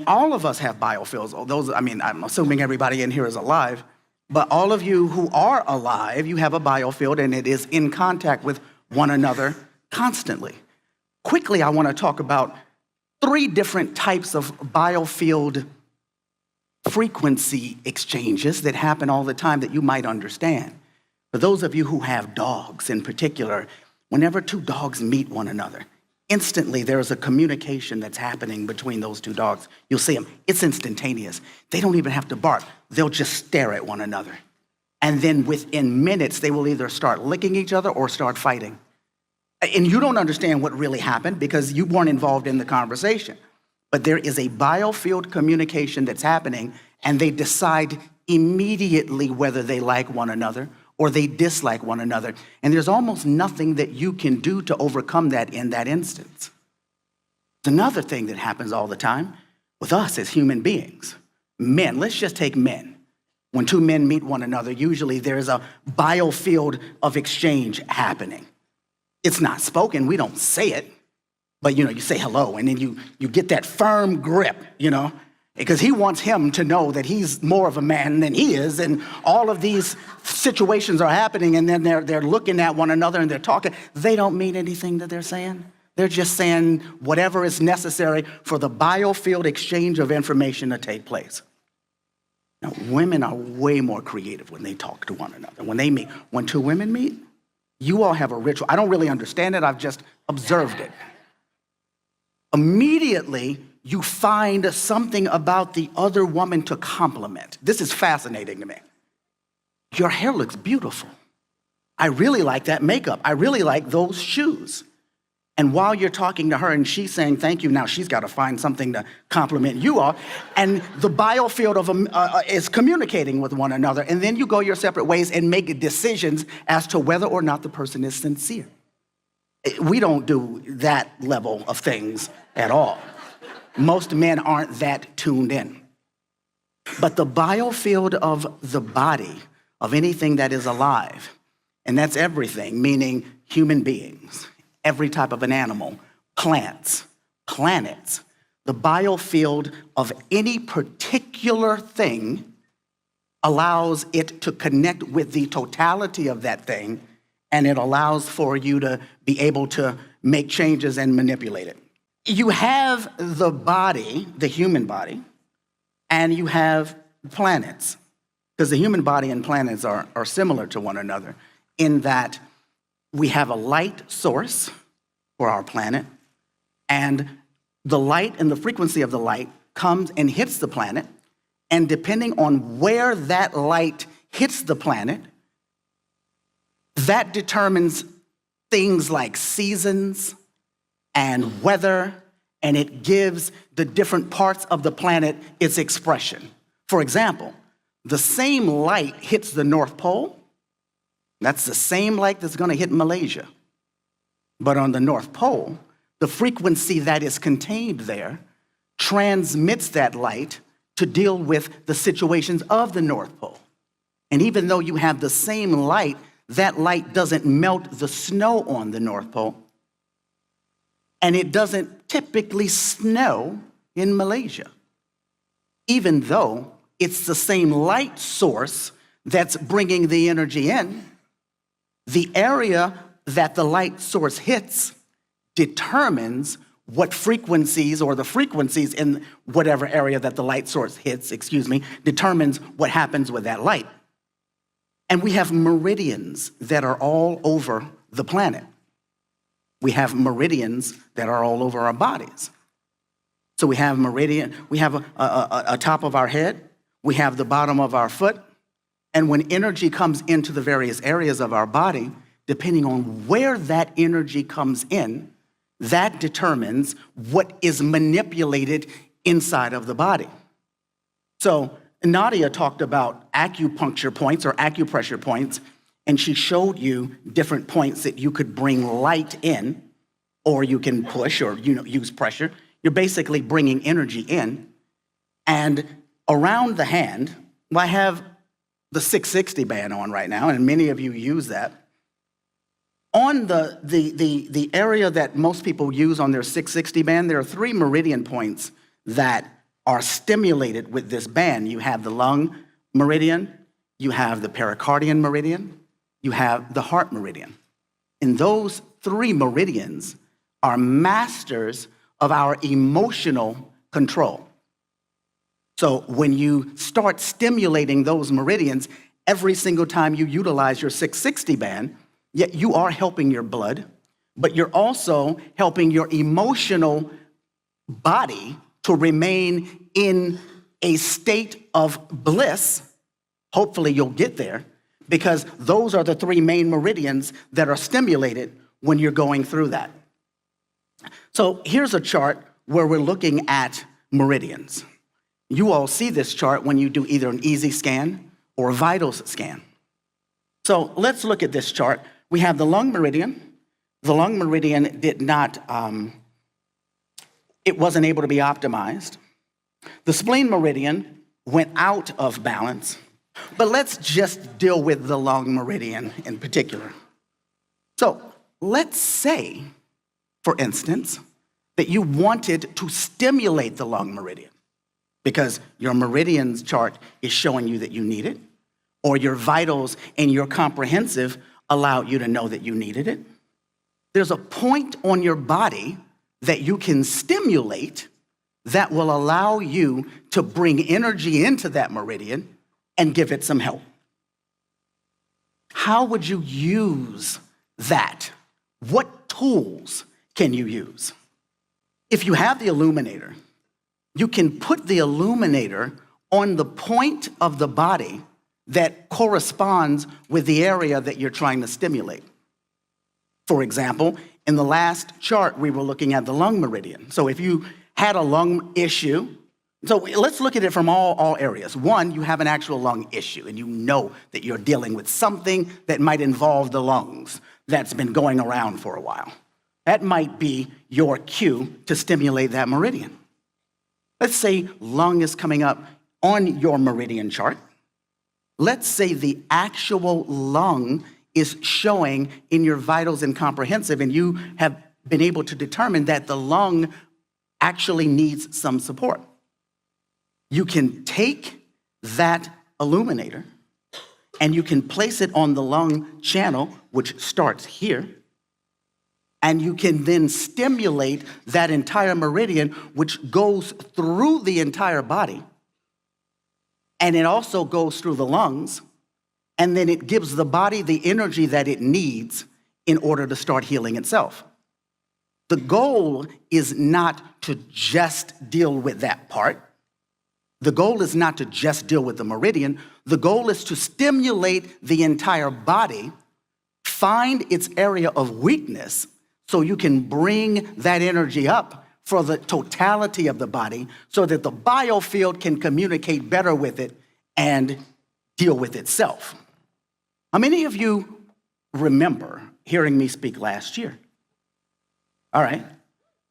all of us have biofields. I'm assuming everybody in here is alive, but all of you who are alive, you have a biofield and it is in contact with one another constantly. Quickly, I want to talk about 3 different types of biofield frequency exchanges that happen all the time that you might understand. For those of you who have dogs in particular, whenever 2 dogs meet one another, instantly there's a communication that's happening between those 2 dogs. You'll see them. It's instantaneous. They don't even have to bark. They'll just stare at one another. And then within minutes, they will either start licking each other or start fighting. And you don't understand what really happened because you weren't involved in the conversation. But there is a biofield communication that's happening, and they decide immediately whether they like one another or they dislike one another. And there's almost nothing that you can do to overcome that in that instance. It's another thing that happens all the time with us as human beings. Men, let's just take men. When 2 men meet one another, usually there's a biofield of exchange happening. It's not spoken, we don't say it, but you say hello, and then you get that firm grip, because he wants him to know that he's more of a man than he is, and all of these situations are happening, and then they're looking at one another and they're talking. They don't mean anything that they're saying. They're just saying whatever is necessary for the biofield exchange of information to take place. Now, women are way more creative when they talk to one another. When they meet, when 2 women meet, you all have a ritual. I don't really understand it. I've just observed it. Immediately, you find something about the other woman to compliment. This is fascinating to me. Your hair looks beautiful. I really like that makeup. I really like those shoes. And while you're talking to her and she's saying thank you, now she's got to find something to compliment you all. And the biofield of is communicating with one another. And then you go your separate ways and make decisions as to whether or not the person is sincere. We don't do that level of things at all. Most men aren't that tuned in. But the biofield of the body of anything that is alive, and that's everything, meaning human beings, every type of an animal, plants, planets, the biofield of any particular thing allows it to connect with the totality of that thing, and it allows for you to be able to make changes and manipulate it. You have the body, the human body, and you have planets, because the human body and planets are similar to one another in that we have a light source for our planet, and the light and the frequency of the light comes and hits the planet, and depending on where that light hits the planet, that determines things like seasons and weather, and it gives the different parts of the planet its expression. For example, the same light hits the North Pole. That's the same light that's going to hit Malaysia. But on the North Pole, the frequency that is contained there transmits that light to deal with the situations of the North Pole. And even though you have the same light, that light doesn't melt the snow on the North Pole. And it doesn't typically snow in Malaysia, even though it's the same light source that's bringing the energy in. The area that the light source hits determines what frequencies, or the frequencies in whatever area that the light source hits, determines what happens with that light. And we have meridians that are all over the planet. We have meridians that are all over our bodies. So we have we have a top of our head, we have the bottom of our foot, and when energy comes into the various areas of our body, depending on where that energy comes in, that determines what is manipulated inside of the body. So Nadia talked about acupuncture points or acupressure points, and she showed you different points that you could bring light in, or you can push or use pressure. You're basically bringing energy in. And around the hand, I have the 660 band on right now, and many of you use that. On the area that most people use on their 660 band, there are 3 meridian points that are stimulated with this band. You have the lung meridian, you have the pericardian meridian, you have the heart meridian. And those three meridians are masters of our emotional control. So when you start stimulating those meridians, every single time you utilize your 660 band, yet you are helping your blood, but you're also helping your emotional body to remain in a state of bliss. Hopefully you'll get there, because those are the three main meridians that are stimulated when you're going through that. So here's a chart where we're looking at meridians. You all see this chart when you do either an easy scan or a vitals scan. So let's look at this chart. We have the lung meridian. The lung meridian did not, it wasn't able to be optimized. The spleen meridian went out of balance. But let's just deal with the lung meridian in particular. So let's say, for instance, that you wanted to stimulate the lung meridian because your meridians chart is showing you that you need it, or your vitals and your comprehensive allowed you to know that you needed it. There's a point on your body that you can stimulate that will allow you to bring energy into that meridian and give it some help. How would you use that? What tools can you use? If you have the Illuminator, you can put the Illuminator on the point of the body that corresponds with the area that you're trying to stimulate. For example, in the last chart, we were looking at the lung meridian. So if you had a lung issue, so let's look at it from all areas. One, you have an actual lung issue, and you know that you're dealing with something that might involve the lungs that's been going around for a while. That might be your cue to stimulate that meridian. Let's say lung is coming up on your meridian chart. Let's say the actual lung is showing in your vitals and comprehensive, and you have been able to determine that the lung actually needs some support. You can take that Illuminator and you can place it on the lung channel, which starts here, and you can then stimulate that entire meridian, which goes through the entire body, and it also goes through the lungs, and then it gives the body the energy that it needs in order to start healing itself. The goal is not to just deal with that part. The goal is not to just deal with the meridian. The goal is to stimulate the entire body, find its area of weakness, so you can bring that energy up for the totality of the body so that the biofield can communicate better with it and deal with itself. How many of you remember hearing me speak last year? All right.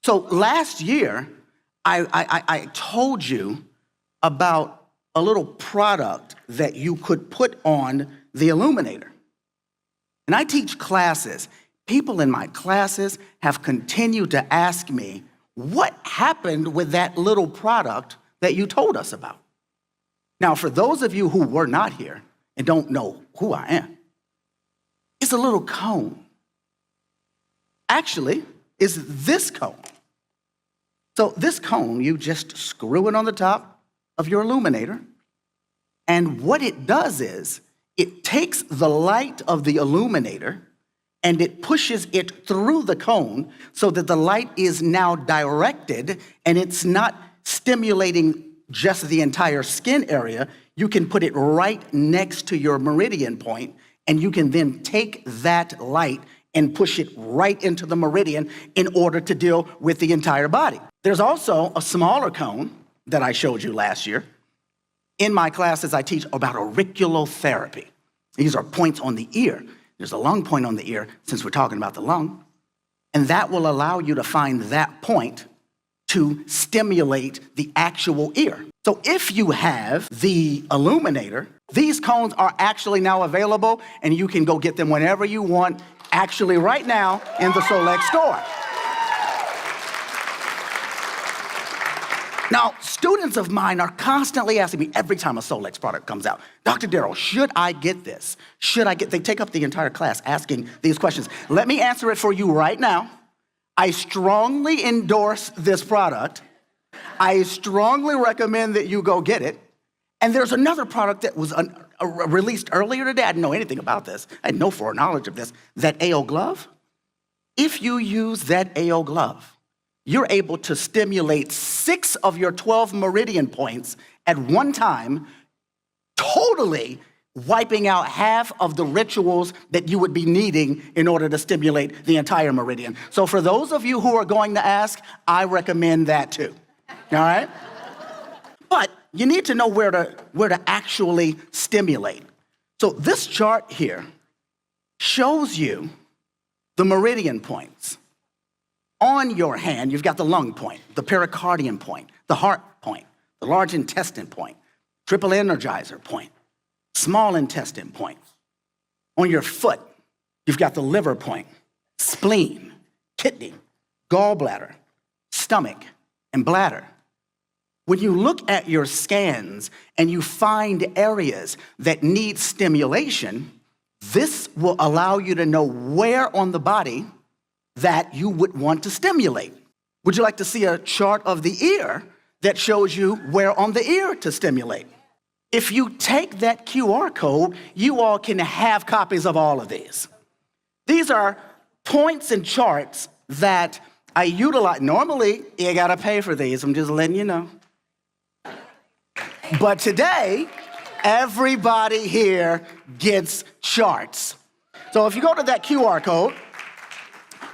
So last year, I told you about a little product that you could put on the Illuminator. And I teach classes. People in my classes have continued to ask me, what happened with that little product that you told us about? Now, for those of you who were not here and don't know who I am, it's a little cone. Actually, it's this cone. So this cone, you just screw it on the top of your Illuminator, and what it does is it takes the light of the Illuminator and it pushes it through the cone so that the light is now directed and it's not stimulating just the entire skin area. You can put it right next to your meridian point, and you can then take that light and push it right into the meridian in order to deal with the entire body. There's also a smaller cone that I showed you last year. In my classes, I teach about auriculotherapy. These are points on the ear. There's a lung point on the ear, since we're talking about the lung, and that will allow you to find that point to stimulate the actual ear. So if you have the Illuminator, these cones are actually now available, and you can go get them whenever you want, actually right now in the Solex store. Now, students of mine are constantly asking me every time a Solex product comes out, Dr. Daryl, should I get this? They take up the entire class asking these questions. Let me answer it for you right now. I strongly endorse this product. I strongly recommend that you go get it. And there's another product that was released earlier today. I didn't know anything about this. I had no foreknowledge of this. That AO glove. If you use that AO glove, you're able to stimulate 6 of your 12 meridian points at one time, totally wiping out half of the rituals that you would be needing in order to stimulate the entire meridian. So for those of you who are going to ask, I recommend that too, all right? But you need to know where to actually stimulate. So this chart here shows you the meridian points. On your hand, you've got the lung point, the pericardium point, the heart point, the large intestine point, triple energizer point, small intestine point. On your foot, you've got the liver point, spleen, kidney, gallbladder, stomach, and bladder. When you look at your scans and you find areas that need stimulation, this will allow you to know where on the body that you would want to stimulate. Would you like to see a chart of the ear that shows you where on the ear to stimulate? If you take that QR code, you all can have copies of all of these. These are points and charts that I utilize. Normally, you gotta pay for these, I'm just letting you know. But today, everybody here gets charts. So if you go to that QR code,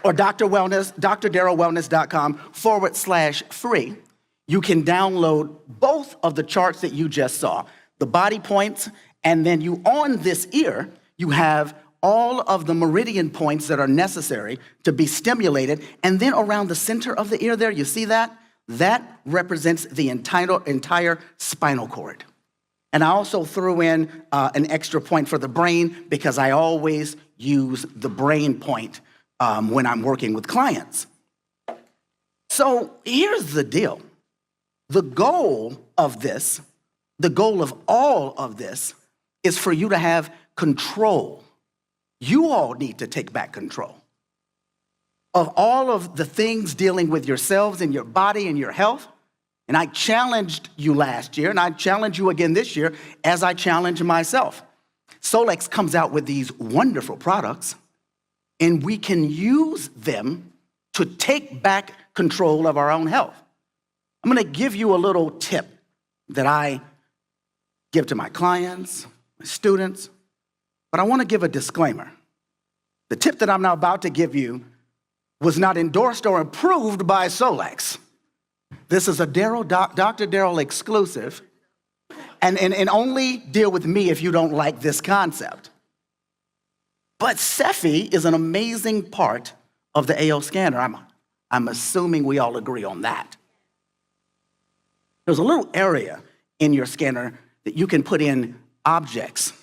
or drdarylwellness.com/free, you can download both of the charts that you just saw, the body points, and then on this ear, you have all of the meridian points that are necessary to be stimulated, and then around the center of the ear there, you see that? That represents the entire spinal cord. And I also threw in an extra point for the brain because I always use the brain point when I'm working with clients. So here's the deal. The goal of all of this, is for you to have control. You all need to take back control of all of the things dealing with yourselves and your body and your health. And I challenged you last year, and I challenge you again this year as I challenge myself. Solex comes out with these wonderful products, and we can use them to take back control of our own health. I'm gonna give you a little tip that I give to my clients, my students, but I wanna give a disclaimer. The tip that I'm now about to give you was not endorsed or approved by Solex. This is a Dr. Daryl exclusive, and only deal with me if you don't like this concept. But Cepheid is an amazing part of the AO scanner. I'm assuming we all agree on that. There's a little area in your scanner that you can put in objects.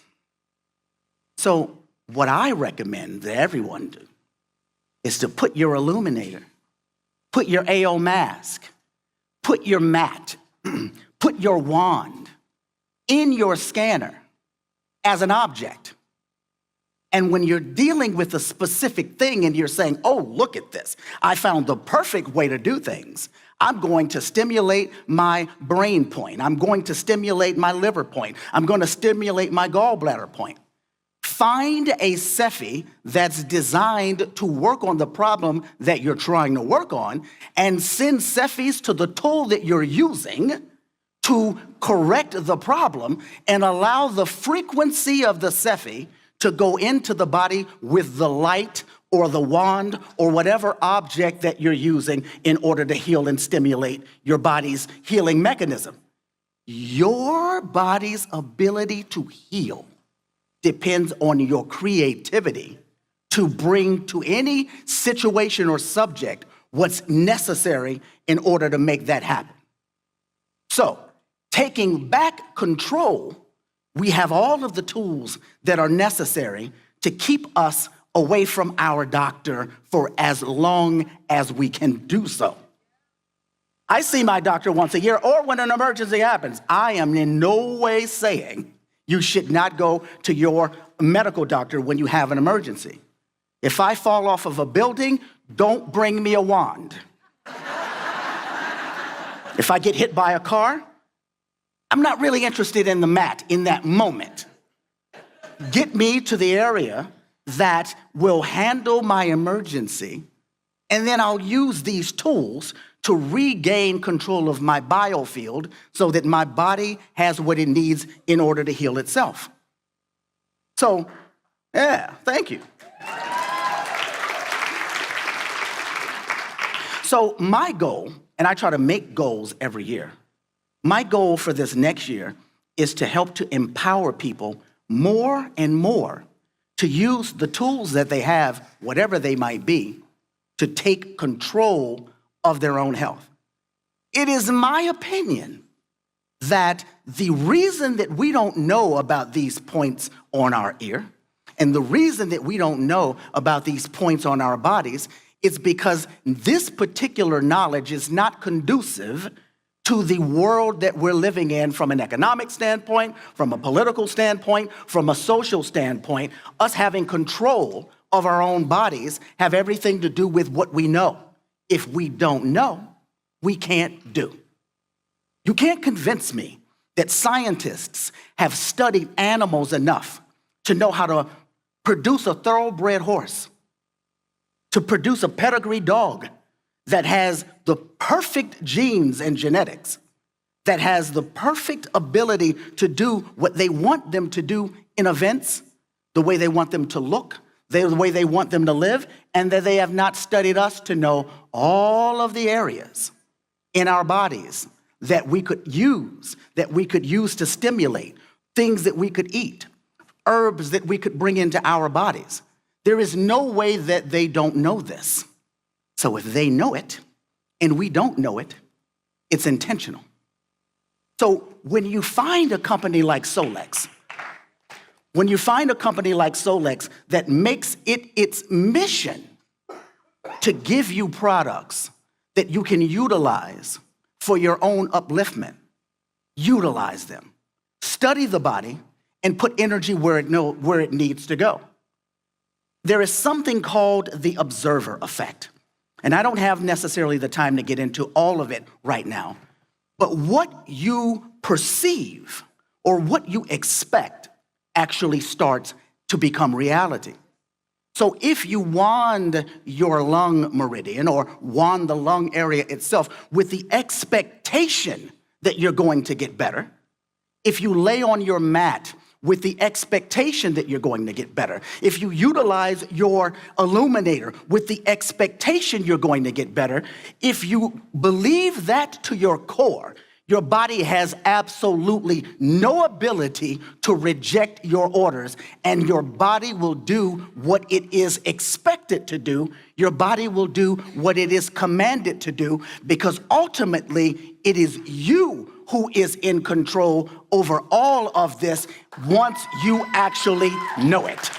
So what I recommend that everyone do is to put your Illuminator, put your AO mask, put your mat, put your wand in your scanner as an object. And when you're dealing with a specific thing and you're saying, oh, look at this, I found the perfect way to do things. I'm going to stimulate my brain point. I'm going to stimulate my liver point. I'm going to stimulate my gallbladder point. Find a Cepheid that's designed to work on the problem that you're trying to work on, and send Cepheids to the tool that you're using to correct the problem, and allow the frequency of the Cepheid to go into the body with the light or the wand or whatever object that you're using in order to heal and stimulate your body's healing mechanism. Your body's ability to heal depends on your creativity to bring to any situation or subject what's necessary in order to make that happen. So, taking back control, we have all of the tools that are necessary to keep us away from our doctor for as long as we can do so. I see my doctor once a year or when an emergency happens. I am in no way saying you should not go to your medical doctor when you have an emergency. If I fall off of a building, don't bring me a wand. If I get hit by a car, I'm not really interested in the mat in that moment. Get me to the area that will handle my emergency, and then I'll use these tools to regain control of my biofield so that my body has what it needs in order to heal itself. So, yeah, thank you. So my goal, and I try to make goals every year, my goal for this next year is to help to empower people more and more to use the tools that they have, whatever they might be, to take control of their own health. It is my opinion that the reason that we don't know about these points on our ear and the reason that we don't know about these points on our bodies is because this particular knowledge is not conducive to the world that we're living in from an economic standpoint, from a political standpoint, from a social standpoint. Us having control of our own bodies have everything to do with what we know. If we don't know, we can't do. You can't convince me that scientists have studied animals enough to know how to produce a thoroughbred horse, to produce a pedigree dog that has the perfect genes and genetics, that has the perfect ability to do what they want them to do in events, the way they want them to look, the way they want them to live, and that they have not studied us to know all of the areas in our bodies that we could use to stimulate, things that we could eat, herbs that we could bring into our bodies. There is no way that they don't know this. So if they know it and we don't know it, it's intentional. So when you find a company like Solex, that makes it its mission to give you products that you can utilize for your own upliftment, utilize them. Study the body and put energy where it needs to go. There is something called the observer effect. And I don't have necessarily the time to get into all of it right now. But what you perceive or what you expect actually starts to become reality. So if you wand your lung meridian or wand the lung area itself with the expectation that you're going to get better, if you lay on your mat with the expectation that you're going to get better, if you utilize your Illuminator with the expectation you're going to get better, if you believe that to your core, your body has absolutely no ability to reject your orders, and your body will do what it is expected to do. Your body will do what it is commanded to do, because ultimately it is you who is in control over all of this once you actually know it.